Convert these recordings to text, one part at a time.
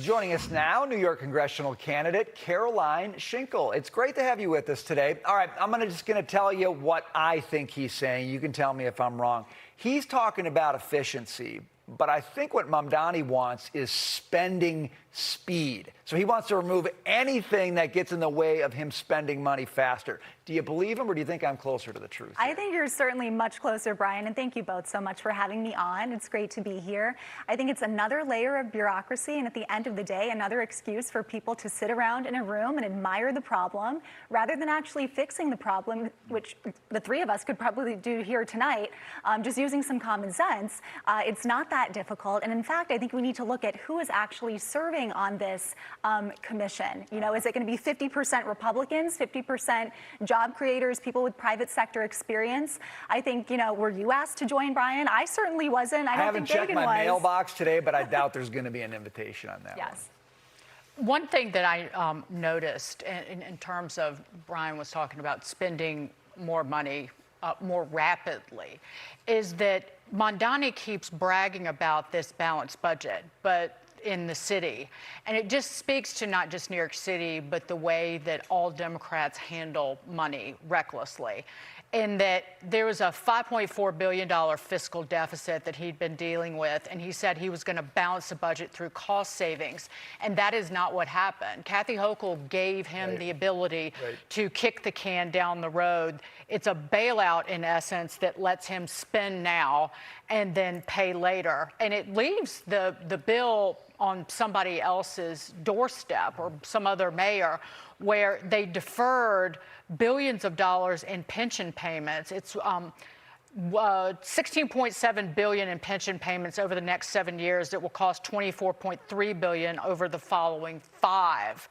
Joining us now, New York congressional candidate Caroline Shinkle. It's great to have you with us today. All right, I'm just going to tell you what I think he's saying. You can tell me if I'm wrong. He's talking about efficiency, but I think what Mamdani wants is spending speed. So he wants to remove anything that gets in the way of him spending money faster. Do you believe him, or do you think I'm closer to the truth? I think you're certainly much closer, Brian, and thank you both so much for having me on. It's great to be here. I think it's another layer of bureaucracy, and at the end of the day, another excuse for people to sit around in a room and admire the problem rather than actually fixing the problem, which the three of us could probably do here tonight, just using some common sense. It's not that difficult, and in fact, I think we need to look at who is actually serving on this commission. You know, is it going to be 50% Republicans, 50% job creators, people with private sector experience? I think, you know, were you asked to join, Brian? I certainly wasn't. I haven't checked my mailbox today, but I doubt there's going to be an invitation on that Yes. One thing that I noticed in terms of Brian was talking about spending more money more rapidly is that Mamdani keeps bragging about this balanced budget, but in the city. And it just speaks to not just New York City, but the way that all Democrats handle money recklessly. In that there was a $5.4 billion fiscal deficit that he'd been dealing with, and he said he was going to balance the budget through cost savings. And that is not what happened. Kathy Hochul gave him the ability to kick the can down the road. It's a bailout, in essence, that lets him spend now and then pay later. And it leaves the bill on somebody else's doorstep or some other mayor, where they deferred billions of dollars in pension payments. It's $16.7 billion in pension payments over the next 7 years that will cost $24.3 billion over the following 5.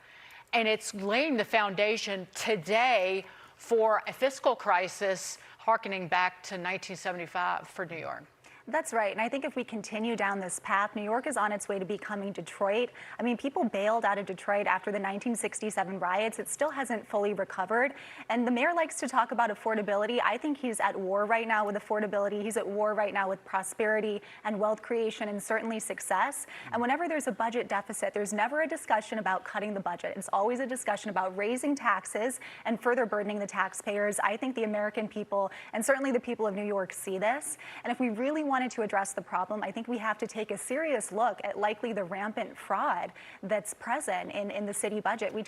And it's laying the foundation today for a fiscal crisis harkening back to 1975 for New York. That's right. And I think if we continue down this path, New York is on its way to becoming Detroit. I mean, people bailed out of Detroit after the 1967 riots. It still hasn't fully recovered. And the mayor likes to talk about affordability. I think he's at war right now with affordability. He's at war right now with prosperity and wealth creation and certainly success. And whenever there's a budget deficit, there's never a discussion about cutting the budget. It's always a discussion about raising taxes and further burdening the taxpayers. I think the American people, and certainly the people of New York, see this. And if we really wanted to address the problem, I think we have to take a serious look at likely the rampant fraud that's present in the city budget. We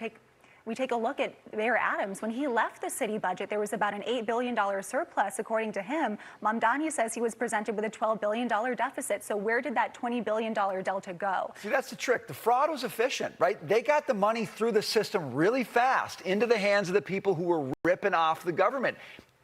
take a look at Mayor Adams. When he left the city budget, there was about an $8 billion surplus, according to him. Mamdani says he was presented with a $12 billion deficit. So where did that $20 billion delta go? See, that's the trick. The fraud was efficient, right? They got the money through the system really fast into the hands of the people who were ripping off the government.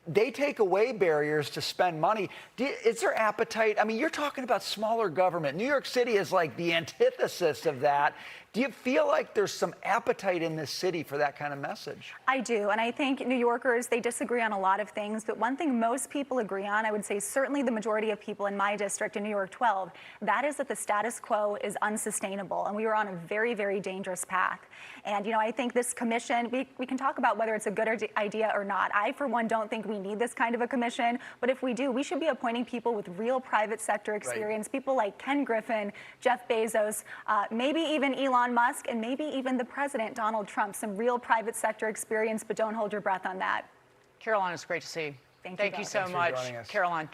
They take away barriers to spend money. Is there appetite? I mean, you're talking about smaller government. New York City is like the antithesis of that. Do you feel like there's some appetite in this city for that kind of message? I do, and I think New Yorkers, they disagree on a lot of things, but one thing most people agree on, I would say certainly the majority of people in my district in New York 12, that is that the status quo is unsustainable, and we are on a very, very dangerous path. And, you know, I think this commission, we can talk about whether it's a good idea or not. I, for one, don't think we need this kind of a commission, but if we do, we should be appointing people with real private sector experience, people like Ken Griffin, Jeff Bezos, maybe even Elon Musk, and maybe even the president, Donald Trump, some real private sector experience, but don't hold your breath on that. Caroline, it's great to see you. Thank you so much, Caroline.